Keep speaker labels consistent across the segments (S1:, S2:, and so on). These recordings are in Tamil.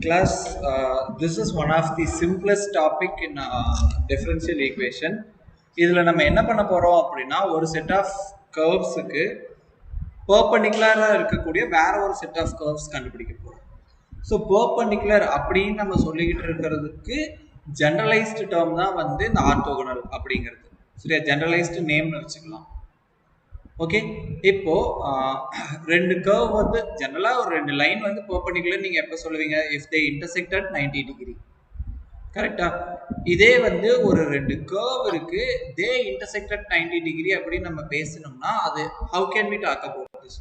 S1: Class, this is one of the simplest topic in differential equation. இதில் நம்ம என்ன பண்ண போகிறோம் அப்படின்னா ஒரு செட் ஆஃப் கர்வ்ஸுக்கு பர்பண்டிகுலராக இருக்கக்கூடிய வேற ஒரு செட் ஆஃப் கர்வ்ஸ் கண்டுபிடிக்க போகிறோம். ஸோ பர்பண்டிகுலர் அப்படின்னு நம்ம சொல்லிக்கிட்டு இருக்கிறதுக்கு ஜென்ரலைஸ்டு டேர்ம் தான் வந்து இந்த ஆர்த்தோகனல் அப்படிங்கிறது. சரியா, ஜென்ரலைஸ்டு நேம்னு வச்சுக்கலாம். ஓகே, இப்போ ரெண்டு கர்வ் வந்து ஜெனரலா ஒரு ரெண்டு லைன் வந்து பெர்பெண்டிகுலர் நீங்க எப்ப சொல்லுவீங்க? If they intersect at 90 degree. கரெக்டா? இதே வந்து ஒரு ரெண்டு கர்வ் இருக்கு, தே இன்டர்செக்ட் அட் 90 டிகிரி அப்படின்னு நம்ம பேசணும்னா அது how can we talk about this?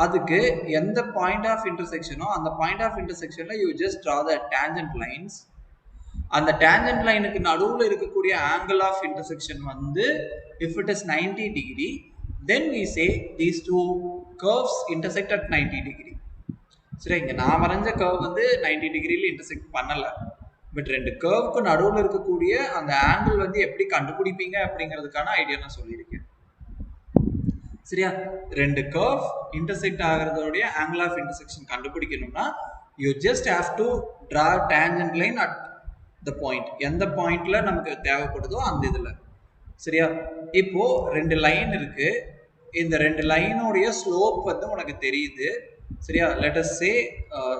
S1: அதுக்கு எந்த பாயிண்ட் ஆஃப் இன்டர்செக்ஷனோ அந்த பாயிண்ட் ஆஃப் இன்டர்செக்ஷன்ல you just draw the tangent lines. அந்த tangent லைனுக்கு நடுவுல இருக்கக்கூடிய angle of intersection வந்து if it is 90 degree, then we say these two curves intersect at 90 degree. சரி, இங்க நான் வரைஞ்ச கர்வ் வந்து 90 டிகிரில இன்டர்செக்ட் பண்ணல, பட் ரெண்டு கர்வுக்கு நடுவில் இருக்கக்கூடிய அந்த ஆங்கிள் வந்து எப்படி கண்டுபிடிப்பீங்க அப்படிங்கிறதுக்கான ஐடியா நான் சொல்லியிருக்கேன். சரியா, ரெண்டு கர்வ் இன்டர்செக்ட் ஆகிறதோடைய ஆங்கிள் ஆஃப் இன்டர்செக்ஷன் கண்டுபிடிக்கணும்னா you just have to draw tangent line at the point. எந்த பாயிண்ட்ல நமக்கு தேவைப்படுதோ அந்த இதுல. சரியா, இப்போ ரெண்டு லைன் இருக்கு, இந்த ரெண்டு லைனோடைய ஸ்லோப் வந்து உனக்கு தெரியுது. சரியா, let us say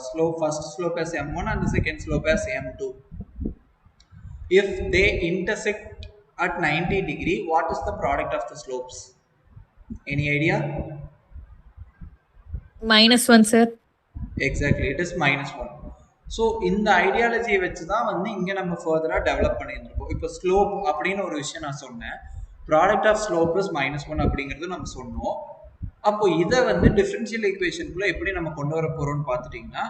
S1: slope, first slope as m1 and the second slope as m2. If they intersect at 90 degree, what is the product of the slopes? Any idea?
S2: -1 sir.
S1: Exactly, it is -1. So இந்த ஐடியாலஜியை வச்சு தான் வந்து இங்கே நம்ம ஃபர்தராக டெவலப் பண்ணியிருந்திருக்கோம். இப்போ ஸ்லோப் அப்படின்னு ஒரு விஷயம் நான் சொன்னேன், ப்ராடக்ட் ஆஃப் ஸ்லோப் இஸ் -1 அப்படிங்கிறது நம்ம சொன்னோம். அப்போ இதை வந்து டிஃபரன்ஷியல் ஈக்குவேஷனுக்குள்ள எப்படி நம்ம கொண்டு வர போறோம்னு பார்த்துட்டிங்கன்னா,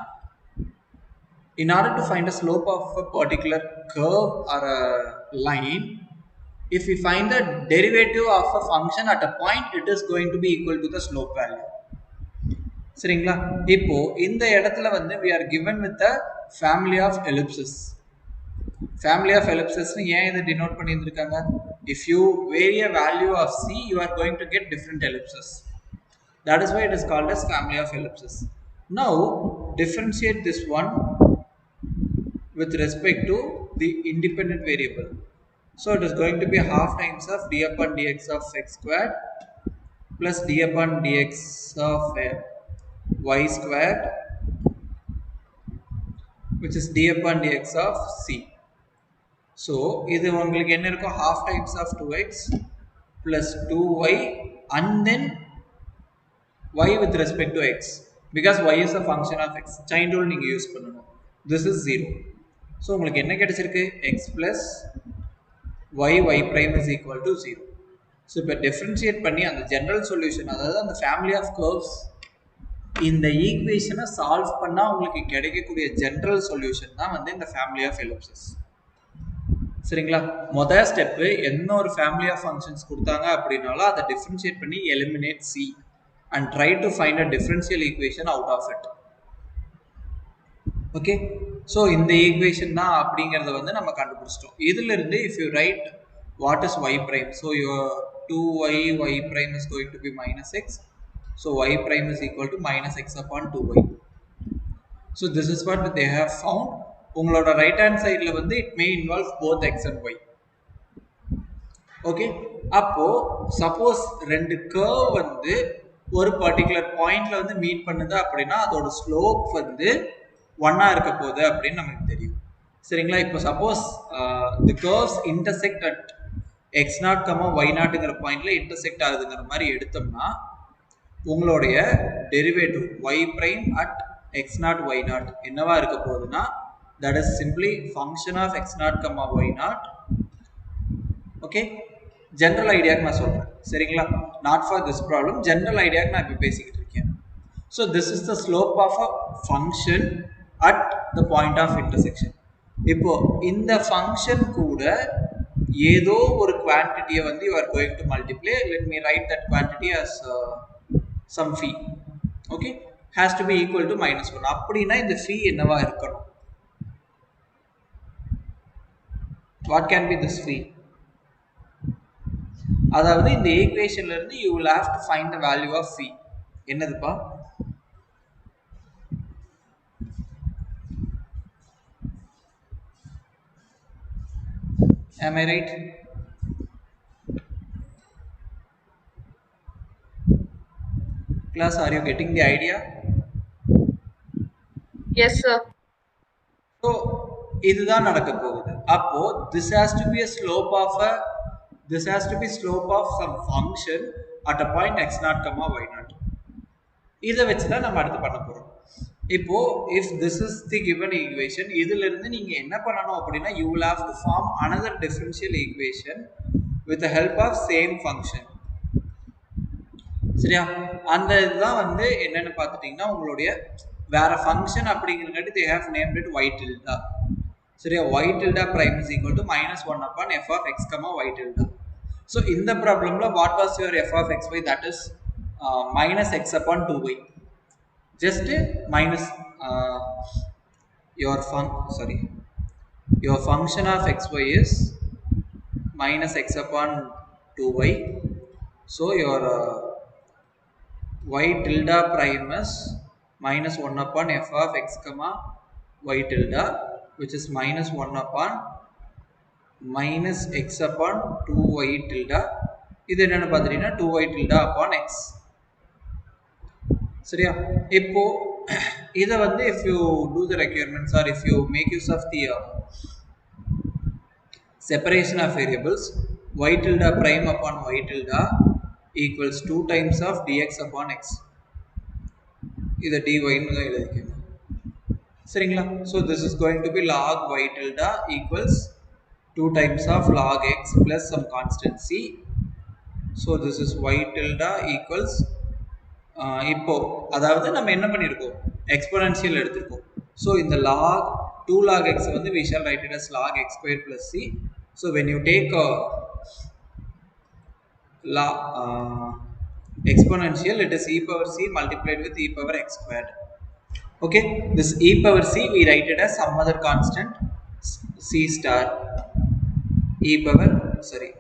S1: in order to find a slope of a particular curve or a line, if we find the derivative of a function at a point, it is going to be equal to the slope value. சரிங்களா, இப்போ இந்த இடத்துல வந்து we are given with the family of ellipses. Family of ellipses ஏன் இதை denote பண்ணியிருக்காங்க? If you vary a value of c, you are going to get different ellipses. That is why it is called as family of ellipses. Now differentiate this one with respect to the independent variable. So it is going to be half times of d upon dx of x squared plus d upon dx of y squared, which is d upon dx of c. So இது உங்களுக்கு என்ன இருக்கும்? half times of 2x plus 2y and then y with respect to x, because y is a function of x. Chain rule நீங்க யூஸ் பண்ணணும். This is 0. So உங்களுக்கு என்ன கிடைச்சிருக்கு? x plus y prime is equal to 0. So இப்போ differentiate பண்ணி அந்த general solution, அதாவது அந்த family of curves, இந்த ஈக்குவேஷனை சால்வ் பண்ணா உங்களுக்கு கிடைக்கக்கூடிய ஜெனரல் சொல்யூஷன் தான் வந்து இந்த ஃபேமிலி ஆஃப் எலிப்சஸ். சரிங்களா, முதல் ஸ்டெப் என்ன ஒரு ஃபேமிலி ஆஃப் ஃபங்க்ஷன்ஸ் கொடுத்தாங்க அப்படின்னாலும் அதை டிஃபரன்ஷியேட் பண்ணி eliminate C and try to find a differential equation out of it. Okay, so இந்த ஈக்குவேஷன் தான் அப்படிங்கிறத வந்து நம்ம கண்டுபிடிச்சிட்டோம். இதுல இருந்து if you write what is y prime, so your 2y prime is going to be -x, so y prime is equal to -x upon 2y. So this is what they have found. உங்களோட ரைட் ஹேண்ட் சைடில் வந்து it may involve both x and y. Okay, அப்போ சப்போஸ் ரெண்டு கர்வ் வந்து ஒரு பர்டிகுலர் பாயிண்ட்ல வந்து மீட் பண்ணுது அப்படின்னா அதோட ஸ்லோப் வந்து 1 இருக்க போகுது அப்படின்னு நமக்கு தெரியும். சரிங்களா, இப்போ suppose the curves intersect at x0, y0ங்கிற பாயிண்ட்ல இன்டர்செக்ட் ஆகுதுங்கிற மாதிரி எடுத்தோம்னா உங்களுடைய derivative y prime at x0 y0 என்னவா இருக்க போகுதுன்னா, that is simply function of x0, y0. Okay, general ஐடியாக்கு நான் சொல்றேன். சரிங்களா, not for this problem, general ஐடியாக்கு நான் இப்போ பேசிக்கிட்டு இருக்கேன். So this is the slope of a function at the point of intersection. இப்போ இந்த ஃபங்க்ஷன் கூட ஏதோ ஒரு குவான்டிட்டியை வந்து you are going to multiply. Let me write that quantity as some phi. Okay, has to be equal to -1. அப்படின்னா இந்த ஃபீ என்னவா இருக்கணும்? வாட் கேன் பி திஸ் ஃபீ? அதாவது இந்த ஈக்குவேஷன்ல இருந்து you will have to find the value of phi. என்னதுப்பா? Am I right? Class, are you getting the idea?
S2: Yes, sir.
S1: So இதுதான் நடக்க போகுது. அப்போ this has to be a slope of a this has to be slope of some function at a point x naught comma y naught. இதை வச்சு தான் நம்ம அடுத்து பண்ண போறோம். இப்போ if this is the given equation, இதுல இருந்து நீங்க என்ன பண்ணணும் அப்படின்னா you will have to form another differential equation with the help of same function. சரியா? அந்த இதுதான் வந்து என்னன்னு பார்த்துட்டீங்கன்னா உங்களுடைய வேற function அப்படிங்கிறங்காட்டி they have named it y tilde. சரியா? y tilde prime is equal to -1 upon f of x comma y tilde. So இந்த ப்ராப்ளம்ல what was your f of xy? That is minus x upon 2y. Just minus your function of xy is minus x upon 2y. So your y tilde prime is minus 1 upon f of x comma y tilde, which is minus 1 upon minus x upon 2y tilde. இது என்னன்னு பார்த்தீங்கன்னா 2y tilde upon x. சரியா? இப்போ இதை வந்து if you do the requirements or if you make use of the separation of variables, y tilde prime upon y tilde equals 2 times of dx upon x. இதை dy ன்னு தான் எழுதிக்கணும். சரிங்களா? So this is going to be log y tilde equals 2 times of log x plus some constant c. So this is y tilde equals இப்போ அதாவது நம்ம என்ன பண்ணியிருக்கோம், எக்ஸ்போனன்ஷியல் எடுத்திருக்கோம். ஸோ இந்த log 2 log x வந்து we shall write it as log x square plus c. So when you take exponential, it is e power c multiplied with e power x squared. Okay, this e power c we write it as some other constant c star e power sorry.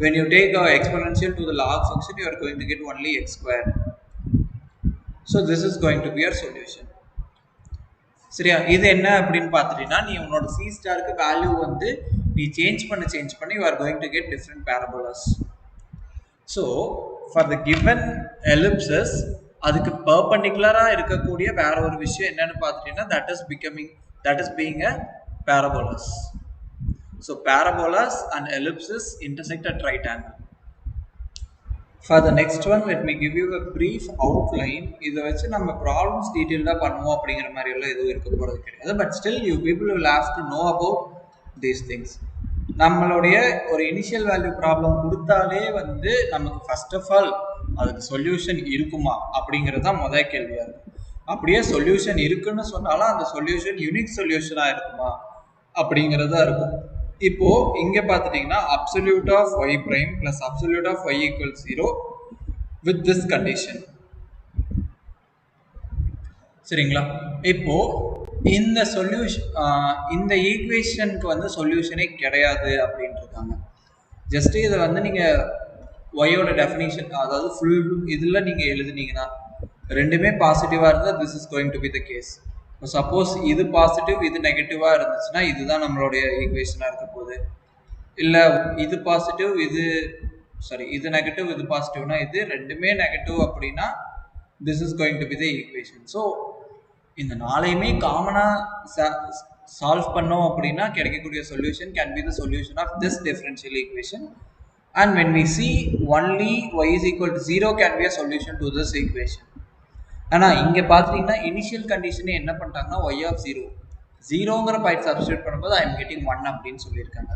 S1: When you take exponential to the log function, you are going to get only x squared. So this is going to be your solution. சரியா? இது என்ன அப்படின்னு பார்த்துட்டீங்கன்னா நீ உன்னோட சி ஸ்டாருக்கு வேல்யூ வந்து நீ சேஞ்ச் பண்ணி you are going to get different parabolas. So for the given ellipses, அதுக்கு perpendicular இருக்கக்கூடிய வேற ஒரு விஷயம் என்னன்னு பார்த்துட்டீங்கன்னா that is being a parabolas. So parabolas and ellipses intersect at right angle. For the next one, let me give you a brief outline. இதை வச்சு நம்ம ப்ராப்ளம்ஸ் டீட்டெயில்டாக பண்ணுவோம் அப்படிங்கிற மாதிரி எல்லாம் எதுவும் இருக்க போகிறது கிடையாது. But still you people will have to know about these things. நம்மளுடைய ஒரு இனிஷியல் வேல்யூ ப்ராப்ளம் கொடுத்தாலே வந்து நமக்கு ஃபர்ஸ்ட் ஆஃப் ஆல் அதுக்கு சொல்யூஷன் இருக்குமா அப்படிங்கிறது தான் முதல் கேள்வியாக இருக்கும். அப்படியே சொல்யூஷன் இருக்குன்னு சொன்னாலும் அந்த சொல்யூஷன் யூனிக் சொல்யூஷனாக இருக்குமா அப்படிங்கிறதா இருக்கும். இப்போ இங்க பார்த்துட்டீங்கன்னா absolute of y prime plus absolute of y equals 0 with this condition. சரிங்களா? இப்போ இந்த சொல்யூஷன் இந்த ஈக்குவேஷனுக்கு வந்து சொல்யூஷனே கிடையாது அப்படின்னு இருக்காங்க. ஜஸ்ட் இதை வந்து நீங்க ஒயோட டெஃபினிஷன் அதாவது ஃபுல் இதில் நீங்க எழுதுனீங்கன்னா ரெண்டுமே பாசிட்டிவாக இருந்தால் this is going to be the case. Suppose இது பாசிட்டிவ் இது நெகட்டிவாக இருந்துச்சுன்னா இதுதான் நம்மளுடைய ஈக்குவேஷனாக இருக்க போகுது. இல்லை இது பாசிட்டிவ் இது நெகட்டிவ் இது பாசிட்டிவ்னா இது ரெண்டுமே நெகட்டிவ் அப்படின்னா this is going to be the equation. So இந்த நாளையுமே காமனாக சால்வ் பண்ணோம் அப்படின்னா கிடைக்கக்கூடிய solution can be the solution of this differential equation. And when we see only y is equal to 0 can be a solution to this equation. ஆனால் இங்கே பார்த்துட்டிங்கன்னா இனிஷியல் கண்டிஷனே என்ன பண்ணிட்டாங்கன்னா y of 0ங்கிற பாயிண்ட் சப்ஸ்டியூட் பண்ணும்போது I am getting 1 அப்படின்னு சொல்லியிருக்காங்க.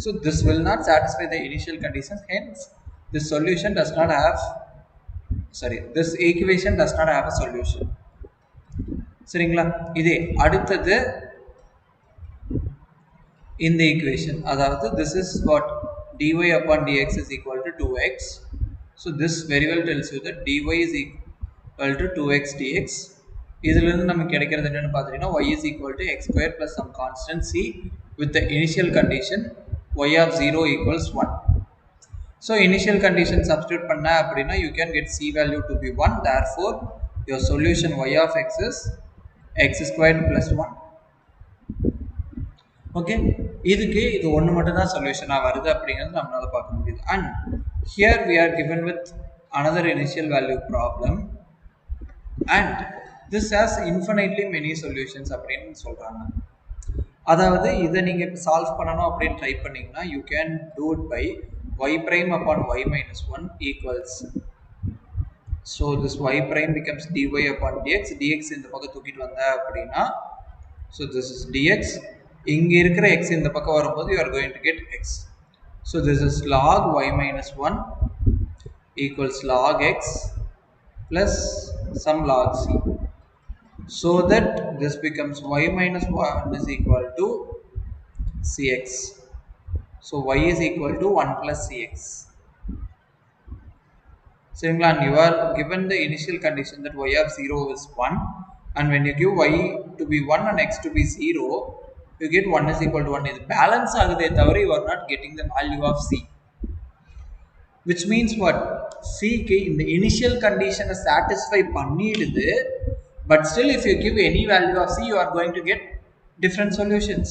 S1: So this will not satisfy the initial conditions, hence this solution does not have this equation does not have a solution. சரிங்களா? இதே அடுத்தது இந்த ஈக்குவேஷன் அதாவது this is what dy upon dx is equal to 2x. So this very well tells you that dy is equal to 2x dx. இதிலிருந்து நமக்கு கிடைக்கிறது என்னன்னு பார்த்தீங்கன்னா y is equal to x square plus some constant c with the initial condition y of 0 equals 1. So initial condition substitute பண்ண அப்படின்னா you can get c value to be 1. Therefore your solution y of x is x squared plus 1. Okay, இதுக்கு இது ஒன்று மட்டும் தான் சொல்யூஷனாக வருது அப்படிங்கிறது நம்மளால பார்க்க முடியுது. And here we are given with another initial value problem and this has infinitely many solutions அப்படின்னு சொல்றாங்க. அதாவது இதை நீங்க இப்போ சால்வ் பண்ணணும் அப்படின்னு ட்ரை பண்ணீங்கன்னா you can do it by y prime upon y minus 1 equals, so this y prime becomes dy upon dx, dx இந்த பக்கம் தூக்கிட்டு வந்த அப்படின்னா so this is dx, இங்க இருக்கிற x இந்த பக்கம் வரும்போது you are going to get x, so this is log y minus 1 equals log x plus some log c, so that this becomes y minus 1 is equal to cx, so y is equal to 1 plus cx. Similar, and you are given the initial condition that y of 0 is 1, and when you give y to be 1 and x to be 0, you get 1 is equal to 1. This balance agudhe thavara you are not getting the value of c, which means what, c ke in the initial condition satisfy pannidudhu, but still if you give any value of c you are going to get different solutions.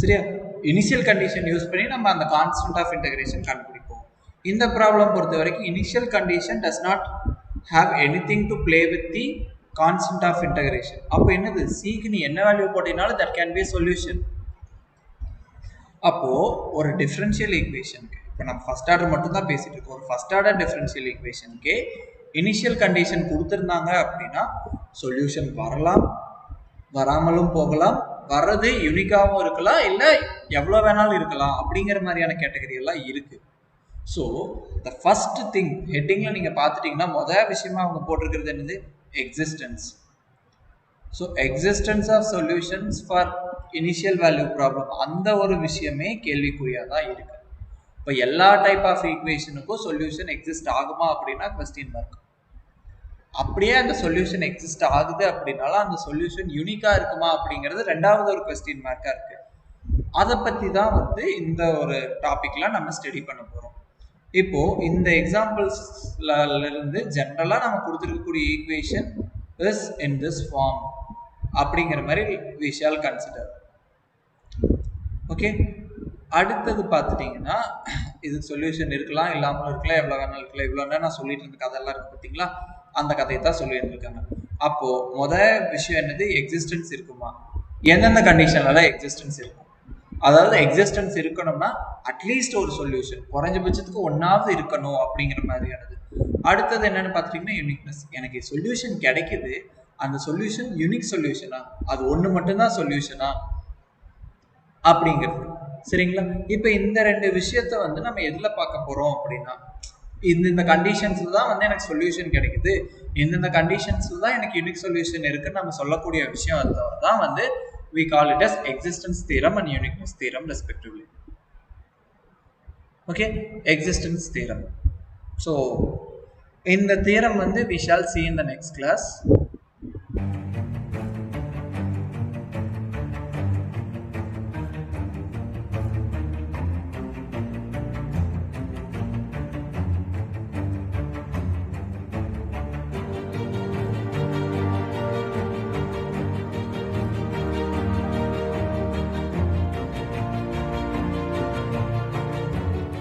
S1: சரியா, இனிஷியல் கண்டிஷன் யூஸ் பண்ணி நம்ம அந்த கான்ஸ்டன்ட் ஆஃப் இன்டகிரேஷன் கண்டுபிடிப்போம். இந்த ப்ராப்ளம் பொறுத்த வரைக்கும் initial condition does not have anything to play with the constant of integration. அப்போ என்னது, சிக்கு நீ என்ன வேல்யூ போட்டினாலும் தட் கேன் பி சொல்யூஷன். அப்போ ஒரு டிஃபரன்ஷியல் ஈக்குவேஷனுக்கு இப்போ நம்ம ஃபர்ஸ்ட் ஆர்டர் மட்டும் தான் பேசிட்டு இருக்கோம். ஒரு ஃபர்ஸ்ட் ஆர்டர் டிஃபரன்ஷியல் ஈக்குவேஷனுக்கு இனிஷியல் கண்டிஷன் கொடுத்துருந்தாங்க அப்படின்னா சொல்யூஷன் வரலாம், வராமலும் போகலாம், வர்றது யூனிக்காகவும் இருக்கலாம், இல்லை எவ்வளோ வேணாலும் இருக்கலாம், அப்படிங்கிற மாதிரியான கேட்டகரி எல்லாம் இருக்கு. ஸோ த ஃபர்ஸ்ட் திங் ஹெட்டிங்ல நீங்க பார்த்துட்டீங்கன்னா முதல் விஷயமா அவங்க போட்டிருக்கிறது என்னது, existence. So existence of solutions for initial value problem, அந்த ஒரு விஷயமே கேள்விக்குறியாக தான் இருக்கு. இப்போ எல்லா டைப் ஆஃப் ஈக்குவேஷனுக்கும் சொல்யூஷன் எக்ஸிஸ்ட் ஆகுமா அப்படின்னா கொஸ்டின் மார்க். அப்படியே அந்த சொல்யூஷன் எக்ஸிஸ்ட் ஆகுது அப்படின்னாலும் அந்த சொல்யூஷன் யூனிக்கா இருக்குமா அப்படிங்கிறது ரெண்டாவது ஒரு கொஸ்டின் மார்க்கா இருக்கு. அதை பத்தி தான் வந்து இந்த ஒரு டாபிக்ல நம்ம ஸ்டடி பண்ண போறோம். இப்போ இந்த எக்ஸாம்பிள்ஸ்ல இருந்து ஜெனரலா நம்ம கொடுத்துருக்கக்கூடிய equation is in this form அப்படிங்கிற மாதிரி we shall consider. ஓகே, அடுத்தது பார்த்துட்டீங்கன்னா இதுக்கு சொல்யூஷன் இருக்கலாம், இல்லாமல் இருக்கலாம், எவ்வளோ வேணாலும் இருக்கலாம். இவ்வளோ நேரம் நான் சொல்லிட்டு இருந்த கதையெல்லாம் இருக்கு பார்த்தீங்களா, அந்த கதையை தான் சொல்லிட்டு இருக்காங்க. அப்போ விஷயம் என்னது, எக்ஸிஸ்டன்ஸ் இருக்குமா, எந்தெந்த கண்டிஷன்லாம் எக்ஸிஸ்டன்ஸ் இருக்கும். அதாவது எக்ஸிஸ்டன்ஸ் இருக்கணும்னா அட்லீஸ்ட் ஒரு சொல்யூஷன் குறைஞ்சபட்சத்துக்கு ஒன்னாவது இருக்கணும் அப்படிங்கிற மாதிரியானது. அடுத்தது என்னன்னு பார்த்துட்டீங்கன்னா யூனிக்னஸ். எனக்கு சொல்யூஷன் கிடைக்குது, அந்த சொல்யூஷன் யூனிக் சொல்யூஷனா, அது ஒன்று மட்டும்தான் சொல்யூஷனா அப்படிங்கிறது. சரிங்களா, இப்போ இந்த ரெண்டு விஷயத்த வந்து நம்ம எதுல பார்க்க போறோம் அப்படின்னா, இந்த கண்டிஷன்ஸ்ல தான் வந்து எனக்கு சொல்யூஷன் கிடைக்குது, இந்த கண்டிஷன்ஸ்ல தான் எனக்கு யூனிக் சொல்யூஷன் இருக்குன்னு நம்ம சொல்லக்கூடிய விஷயம் அதுதான் வந்து we call it as existence theorem and uniqueness theorem respectively. Okay, existence theorem. So in the theorem வந்து we shall see in the next class.